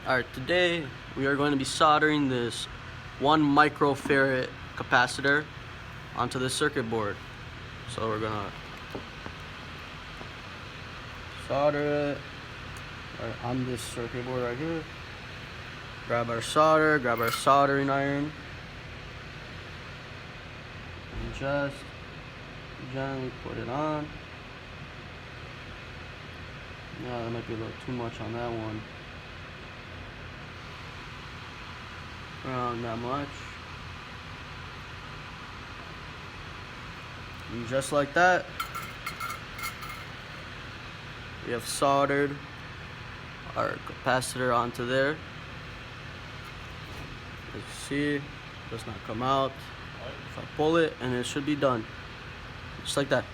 Alright, today we are going to be soldering this 1 microfarad capacitor onto the circuit board. So we're gonna solder it right on this circuit board right here. Grab our solder, grab our soldering iron, and just gently put it on. Yeah, that might be a little too much on that one. Around that much. And just like that, we have soldered our capacitor onto there. As you see, it does not come out. If I pull it, and it should be done. Just like that.